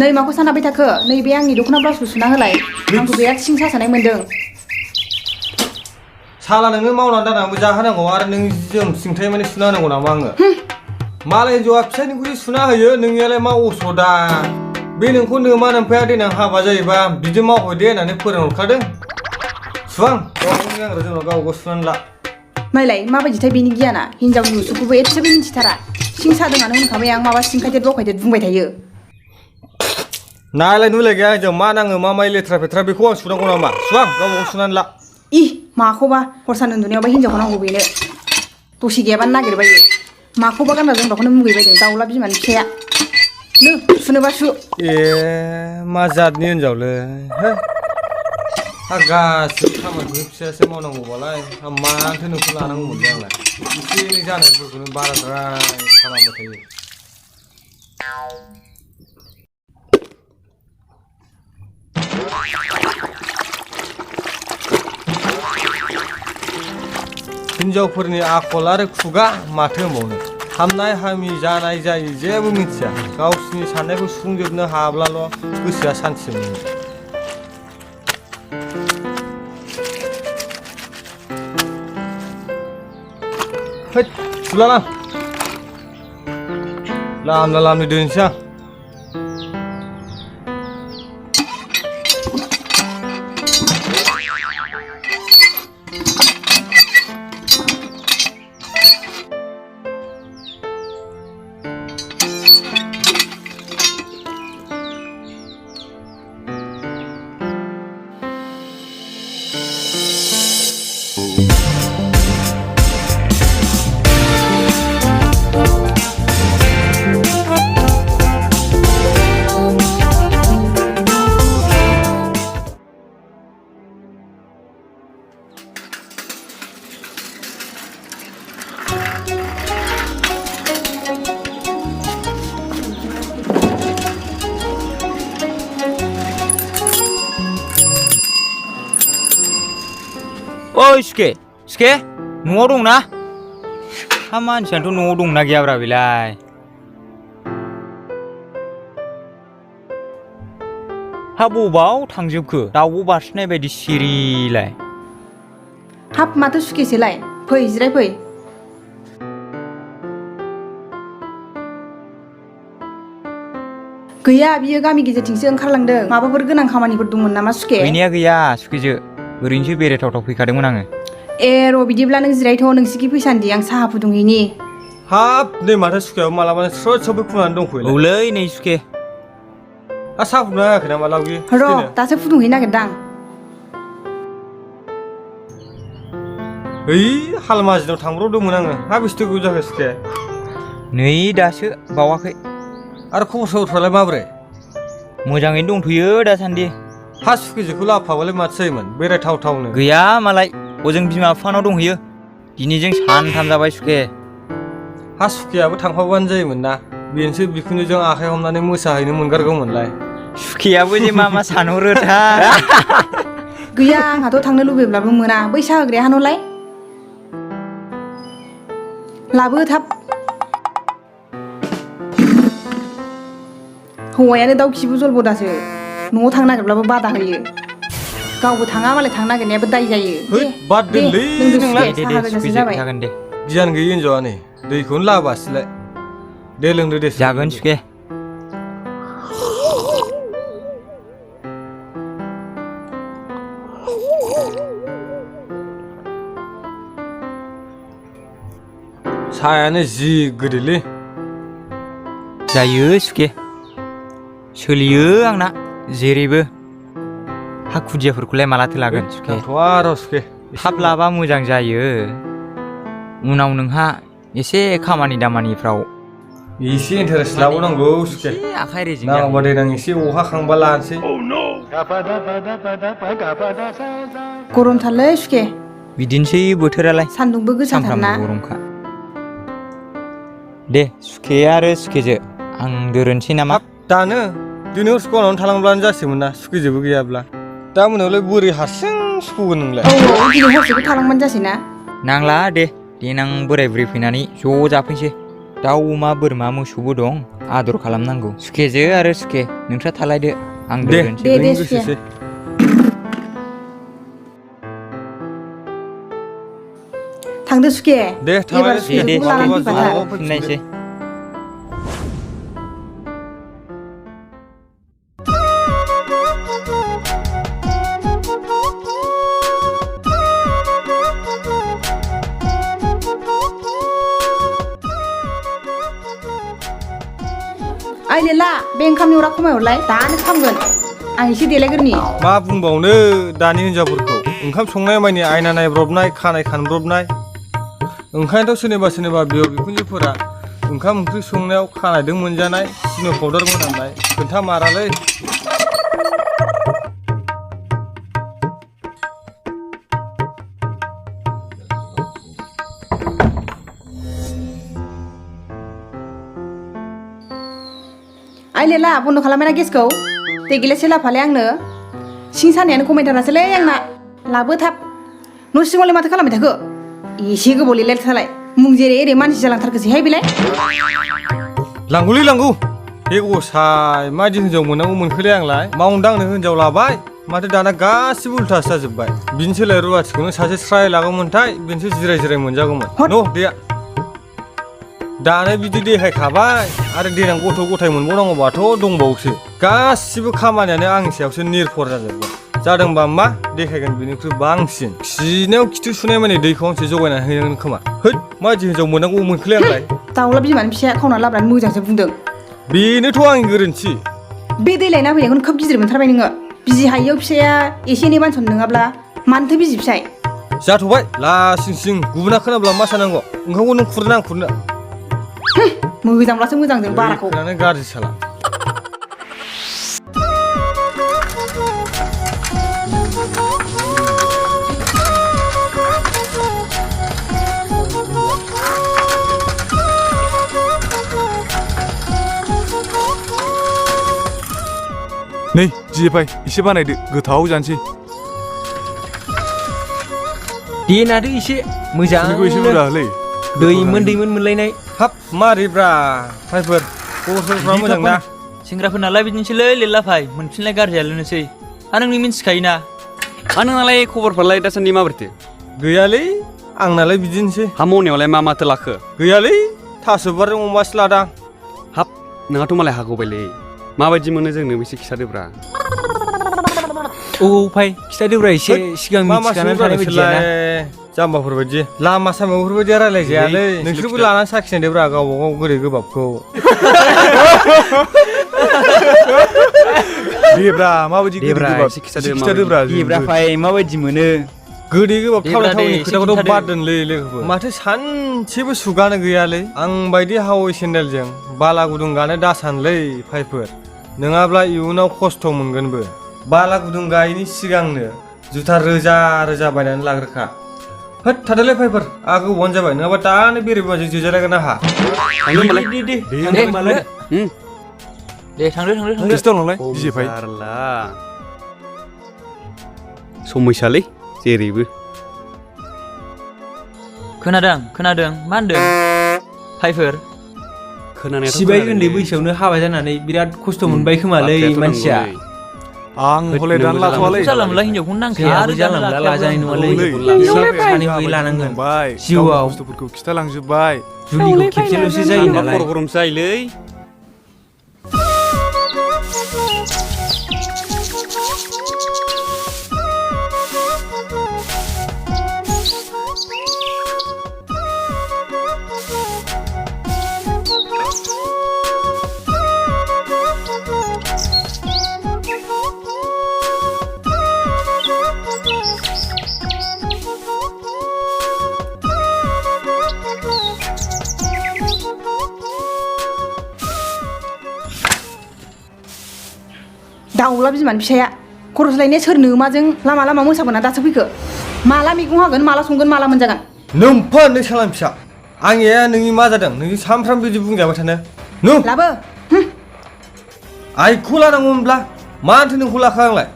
नै माखौ सानाबाय थाखो नैबे आंनि दख'ना ब्लाउसखौ सुना होलाय आंखौ बिराद सिं सासानाय मोन्दों साला नोंनो मावनानै दानांबो जाहोनांगौ आरो नों जोम सिंथाय माने सुना होनांगौ नामा आङो मालाय हिनजावा फिसायनिखौसो सुना होयो नोंनियालाय मा असदा बे नोंखौ नोमा नोमफाया देनां हाबा जायोबा बिदि मावहै दे होननानै फोरोंहरखादों सुवां गावखौनो आं जोंनाव गाव गाव सुनानै ला नायलाय माबायदिथाय बेनि गियाना हिनजावनि उसुखौबो एसेबो मिन्थिथारा सिं सादोंआनो होनखाबाय आं माबा सिंखायदेर बखायदेर बुंबाय थायो नायलाय नुलाय गैया हिनजाव मा नाङो मा माइ लेथ्रा फेथ्रा बेखौ आं सुनांगौ नामा सुवां गाव गाव सुनानै ला इ माखौबा हरसान उन्दुनायावबा हिनजावखौ नांगौ बेनो दसे गैयाबानो नागिरबायो माखौबा गानग्रा जोमग्राखौनो मुगैबायदों दाउला बिमानि फिसाया नो सुनोबा सु ए मा जातनि हिनजावलै हो गासिबो खामानिखौ फिसायासो मावनांगौबालाय मानोथो नोंखौ लानांगौमोनलै आंलाय एसे एनै जानायफोरखौनो बाराद्राय खालामबाय थायो हिनजावफोरनि आखल आरो खुगा माथो होनबावनो हामनाय हामि जानाय जायि जेबो मिथिया गावसिनि साननायखौ सुफुंजोबनो हाब्लाल' गोसोआ सान्थि मोनो हैद सुलालां लामला लामनि दोनसै आं ओइ सुखे न'आव दंना हा मानसियानोथ' न'आव दंना गैयाब्रा बेलाय हा बबाव थांजोबखो दाउब' बारसिनाय बायदि सिरिलाय हाब माथो सुखेसोलाय फै जिराय फै गैया बियो गामि गेजेरथिंसो ओंखारलांदों माबाफोर गोनां खामानिफोर दंमोन नामा सुखे गैनाया गैया सुखेजो ओरैनोसो बेरायथावथाव फैखादोंमोन आङो ए र' बिदिब्ला नों जिरायथ' नोंसिखि फैसान्दि आं साहा फुदुंहैनि हाब नै माथो सुखायाव मालाबानो स्रोद सोबो फुनानै दंफैयो औलै नै सुखे हा साहा फुदुंना होयाखै नामा लावगि र' दासो फुदुंहैनो नागिरदां ओइ हालमाजिनाव थांब्रबदोंमोन आङो हा बेसेथो गोबाव जाखो सुखे नै दासो बावाखै आरो खबर सबरफ्रालाय माबोरै मोजाङैनो दंथ'यो दासान्दि हा सुखेजोखौ लाबोफाबालाय माथो जायोमोन बेरायथावथावनो गैया मालाय हजों बिमा बिफानाव दंहैयो दिनैजों सानथाम जाबाय सुखे हा सुखेयाबो थांफाबानो जायोमोन ना बेनोसो बिखुनजोजों आखाइ हमनानै मोसाहैनो मोनगारगौमोनलाय सुखेयाबो जे मा सानहरोथाय गैया आंहाथ' थांनो लुबैब्लाबो मोना बै साहा होग्राया हानलाय लाबो थाब हौवायानो दाउ खिबु जलबदासो न'आव थांनो नागिरब्लाबो बादा होयो गावबो थाङा मालाय थांनो नागिरनायाबो दाय जायो बाद दोनलै नोंलाय जागोन दे गियान गैयि हिनजावा नै दैखौनो लाबोआसैलाय दे लोंदो दे जागोन सुखे सायानो जि गोदैलै जायो सुखे सोलियो आंना जेरैबो हा खुदियाफोरखौलाय मालाथो लागोन सुखे र' सुखे थाब लाबा मोजां जायो उनाव नोंहा एसे खामानि दामानिफ्राव एसे इन्टारेस्ट लाबावनांगौ सुखे आखाइ रेजें नांगौबा देनां एसे अखा खांबा लानोसै गरमथारलै सुखे बिदिनोसै बोथोरालाय सान्दुंबो गोसाथारना गरमखा दे सुखे आरो सुखेजो आं दोरोनसै नामा दानो दिनै स्कुलावनो थालांब्लानो जासिगौमोन ना सुखेजोबो गैयाब्ला दा मोनायावलाय बोरै हारसिं सुखुगोन नोंलाय औ दिनै हरसेखौ थालांबानो जासै ना नांला दे देनां बोराय बुरै फैनानै ज' जाफैसै दाउ अमा बोरमा मोसौबो दं आदर खालामनांगौ सुखेजो आरो सुखे नोंस्रा थालायदो आं दे दोनसै दे नों सुखे गोसोसै थांदो सुखे दे एबार थांलाय दे सुखेखौबो लानानै फैफाथार फिननायसै आइले ला बे ओंखामनि अरा खमायहरलाय दानो खामगोन आं एसे देलायग्रोनि मा बुंबावनो दानि हिनजावफोरखौ ओंखाम संनाय मानि आयना नायब्रबनाय खानाय खानब्रबनाय ओंखायनोथ' सोरनिबा बिहाव बिखुनजोफोरा ओंखाम ओंख्रि संनायाव खानायदों मोनजानाय सिनि पाउडार मोनामनाय खोन्था मारालै आइले ला बन्द' खालामबायना गेसखौ दै गिलाससे लाफालाय आंनो सिं सानायानो खमायथारासैलै आंना लाबो थाब न' सिङावलाय माथो खालामबाय थाखो एसे गोबाव लेलेथालाय मुं जेरै एरै मानसि जालांथारखोसैहाय बेलाय लांगौलै लांगौ बे गसाय मादि हिनजाव मोननांगौ मोनखोलै आंलाय मावनो दांनो हिनजाव लाबाय माथो दाना गासिबो उल्थासो जाजोब्बाय बिनि सोलाय रुवाथिखौनो सासे स्राय लागौमोनथाय बेनोसो जिराय मोनजागौमोन न' देया दानो बिदि देखायखाबाय आरो देनां गथ' गथाय मोनबावनांगौबाथ' दंबावोसो गासिबो खामानियानो आंनि सायावसो निर्भर जाजोबबाय जादोंबा मा देखायगोन बेनिख्रुइ बांसिन खिनायाव खिथु सुनाय माने दैखौ आंसो जगायनानै होनांगोन खोमा हैद मादि हिनजाव मोननांगौ मोनखोलै आंलाय दाउला बिमानि फिसाया खावना लाबोनानै मोजांसो बुंदों बेनोथ' आंनि गोरोन्थि बे दै लायना फैनायखौनो खोब गिदिर मोनथारबाय नोङो बिजि हायियाव फिसाया एसे एनै बानसन नङाब्ला मानोथो बिजि फिसाय जाथ'बाय लासिं गुबुना खोनाब्ला मा सानांगौ ओंखामखौ नों खुरना आं खुरनो मोजांब्लासो मोजांजों बाराखौ गाज्रि साला नै जिफाय एसे बानायदो गोथाव जानोसै देनादो एसे मोजां एसे बुरजालै दैमोन मोनलायनाय हाब मारैब्रा फायफोर खबरफोरा मोजां ना सेंग्राफोर नालाय बिदिनोसैलै लेला फाय मोनफिनलाय गारजायालनोसै आरो नों मिन्थिखायोना नोंनालाय खबरफ्रालाय दासान्दि माबोरैथो गैयालै आंनालाय बिदिनोसै हा मावनायावलाय मा माथो लाखो गैयालै थास' बिबारजों अमासो लादां हाब नोंहाथ' मालाय हागौबायलै माबायदि मोनो जोंनो बेसे खिथादोब्रा औ फाय खिथादोब्रा एसे सिगां मिथिखानानै थानाय बायदि जाना जाम्बाफोर बायदि लामा सामायावफोरबायदि रायलायजायालै नोंसोरबो लानानै साखिनायदोब्रा गावबा गाव गोदै गोबाबखौ देब्रा माबायदि खिथादोब्रा देब्रा फाय माबायदि मोनो गोदै गोबाब थावनि खोथाखौथ' बाद दोनलै लोगोफोर माथो सानसेबो सुगानो गैयालै आं बायदि हावै सेन्देलजों बाला गुदुं गानो दासानलै फायफोर नङाब्ला इयुनाव खस्थ' मोनगोनबो बाला गुदुं गायैनि सिगांनो जुथा रोजा बायनानै लाग्रोखा होद थादोलै फायफोर आहा गोबावानो जाबाय नङाबा दानो बेरेबाजों जोजालायगोन आहा दे थांदो खिथालांलाय जिफाय समयसालै जेरैबो खोनादों मा होनदों फायफोर खोनानायाथ' सिबाय उन्दै बैसोआवनो हाबा जानानै बिराद खस्थ' मोनबाय खोमालै मानसिया आं हले दान लाथ'वालै जालामला हिनजावखौनो नांखाया आरो जालामला लाजानाय नङालै सानैबो लानांगोन जिउआव बुस्थुफोरखौ खिथालांजोब्बाय जुलिखौ खेबसेल'सो जायो नालाय खर' गरम जायोलै दाउला बिमानि फिसाया खरस लायनाया सोरनो माजों लामा मोसाबोना दासो फैखो माला मैगं हागोन माला संगोन माला मोनजागोन नोमफा नों सालान फिसा आंनिया नोंनि मा जादों नोंनि सामफ्रामबो बिदि बुंजाबाय थानो नो लाबो आइखौ लानांगौमोनब्ला मानोथो नोंखौ लाखा आंलाय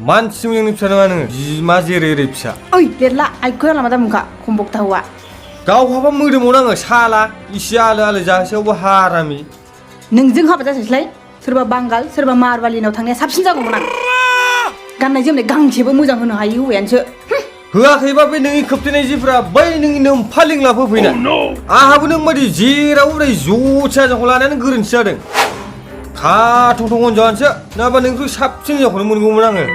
मानसि मोजांनि फिसा नङा नोङो बिमा जेरै एरै फिसा ओइ लेरला आइखौ लामा दामुखा खम्बक्ता हौवा गावहाबा मोदोमाव नाङो साला इसे आलो आलो जाहोसेयावबो हारामि नोंजों हाबा जासैलाय सोरबा बांगाल सोरबा मारवालिनाव थांनाया साबसिन जागौमोन आं गाननाय जोमनाय गांसेबो मोजां होनो हायि हौवायानोसो होआखैबा बे नोंनि खोबथेनाय जिफ्रा बै नोंनि नोमफा लिंला फैफैना आंहाबो नों बायदि जेराव ओरै ज'थियाजोंखौ लानायानो गोरोन्थि जादों खाथं थं होनजानोसो नङाबा नोंनिख्रुइ साबसिन हिनजावखौनो मोनगौमोन आङो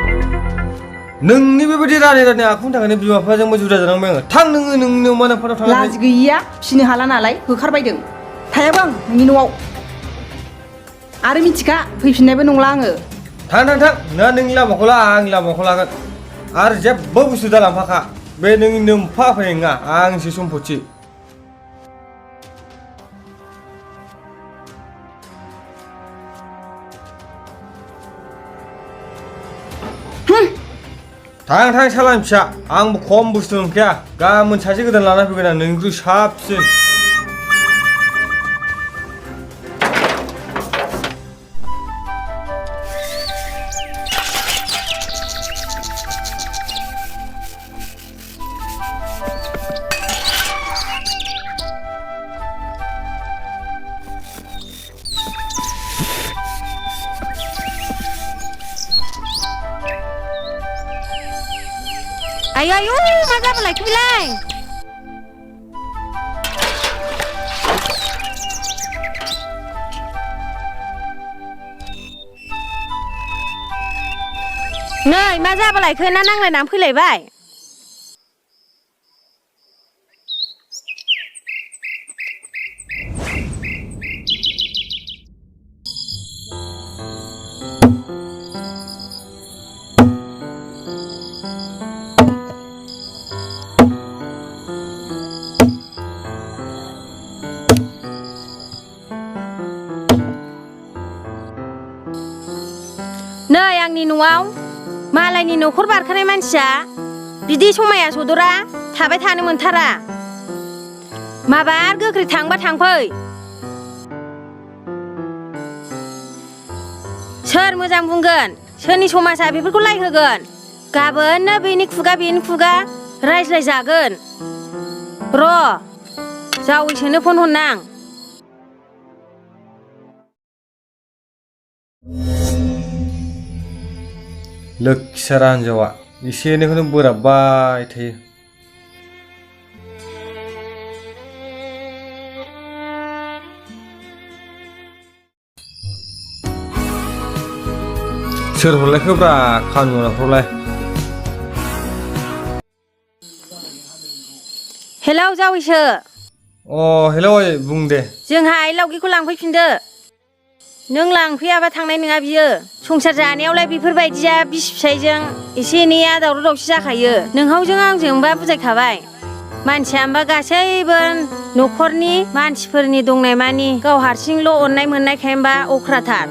नोंनि बेबायदि रानै रानै आखुनि थाखायनो बिमा बिफाजोंबो जुदा जानांबाय आङो थां नोङो नोंनो मानो फाराव थांनानै लाज गैयिया फिसिनो हाला नालाय होखारबायदों थायाबो आं नोंनि न'आव आरो मिथिखा फैफिननायबो नंला आङो थां ना नोंनि लामाखौ ला आंनि लामाखौ लागोन आरो जेबो बुस्थु दालांफाखा बे नोंनि नोमफा फैनाय नङा आंसो सम्पति थां सालान फिसा आंबो खम बुस्थु नंखाया गाबोन सासे गोदान लाना फैगोन आं नोंनिख्रुइ साबसिन Ayo, maza apa lagi bilai? Nei, maza apa lagi? Kena nang lenam kue lebai. Nei आंनि न'आव मालायनि न'खर बारखानाय मानसिया बिदि समाया सदरा थाबाय थानो मोनथारा माबार गोख्रै थांबा थांफै सोर मोजां बुंगोन सोरनि समाजा बेफोरखौ लायहोगोन गाबोननो बेनि खुगा रायज्लायजागोन र' जावैसोनो फन हरनां लोखिसारा हिनजावा एसे एनैखौनो बोराबबाय थायो सोर हरलायखोब्रा खानुनाफ्रावलाय हेलौ जावैसो हेलौ बुं दे जोंहा लावगिखौ लांफैफिनदो नों लांफैयाबा थांनाय नङा बियो संसार जानायावलाय बेफोरबायदिया बिसि फिसायजों एसे एनैया दावराव दावसि जाखायो नोंहावजों आंजोंबा बुजायखाबाय मानसिया होमबा गासैबो न'खरनि मानसिफोरनि दंनाय मानि गाव हारसिंल' अननाय मोननायखायबा अख्राथार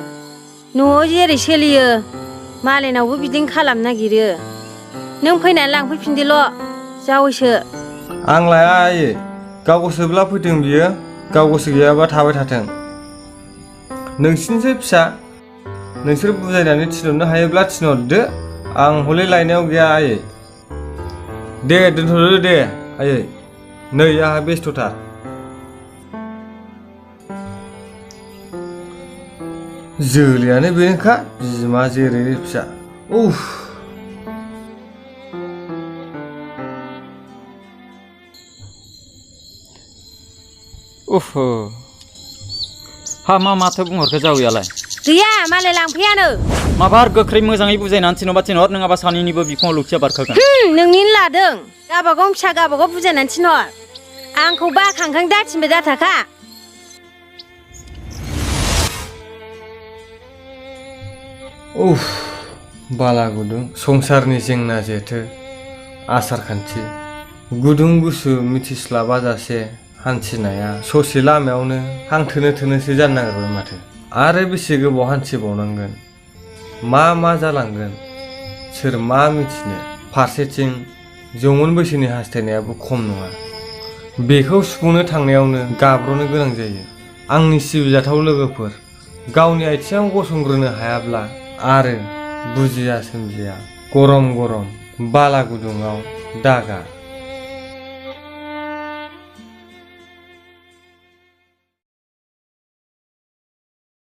न'आव जेरै सोलियो मालायनावबो बिदिनो खालामनो नागिरो नों फैनानै लांफैफिनदोल' जावैसो आं लाया आयै गाव गोसोब्ला फैथों बियो गाव गोसो गैयाबा थाबाय थाथों नोंसिनिसो फिसा नोंसोर बुजायनानै थिनहरनो हायोब्ला थिनहरदो आं हले लायनायाव गैया आयै दे दोनथ'दो दे आयै नै आंहा बेस्थ'थार जोलैयानो बेनोखा बिमा जेरै फिसा उफ उफ हा माथो बुंहरखो जावैयालाय गैया मालाय लांफैयानो माबार गोख्रै मोजाङै बुजायनानै थिनहर नङाबा सानैनिबो बिखुङाव लुखिया बारखागोन नोंनिनो लादों गाबागाव फिसा गाबागाव बुजायनानै थिनहर आंखौ बाखांखां दाथिनबाय दाथाखा उफ बाला गुदुं संसारनि जेंना जेथो आसार खान्थि गुदुं गुसु मिथिस्लाबाजासे हान्थिनाया ससे लामायावनो हां थोनोसो जानो नागिरबाय माथो आरो बेसे गोबाव हान्थिबावनांगोन मा जालांगोन सोर मा मिथिनो फारसेथिं जौमोन बैसोनि हास्थायनायाबो खम नङा बेखौ सुफुंनो थांनायावनो गाब्र'नो गोनां जायो आंनि सिबिजाथाव लोगोफोर गावनि आथिङाव गसंग्रोनो हायाब्ला आरो बुजिया सोमजिया गरम बाला गुदुङाव दागा